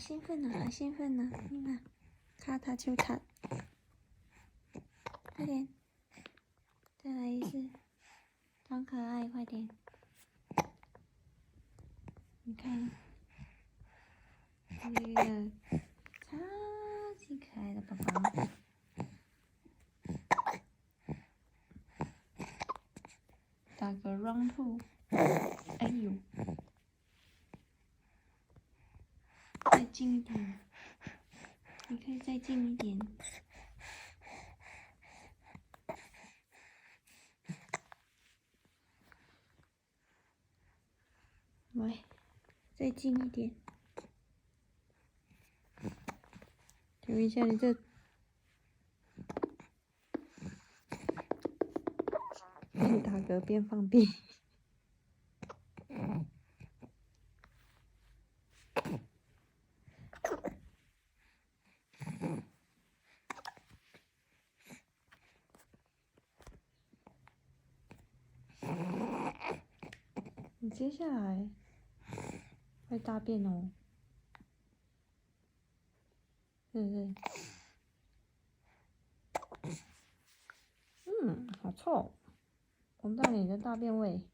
兴奋呢，好兴奋呢！看，咔嚓就嚓，快点，再来一次，装可爱，快点！你看，这个超级可爱的宝宝，打个 round two， 哎呦，再近一点，你可以再近一点。喂，再近一点。等一下，你这边打嗝边放屁。你接下来会大便哦，是不是？好臭，闻到你的大便味。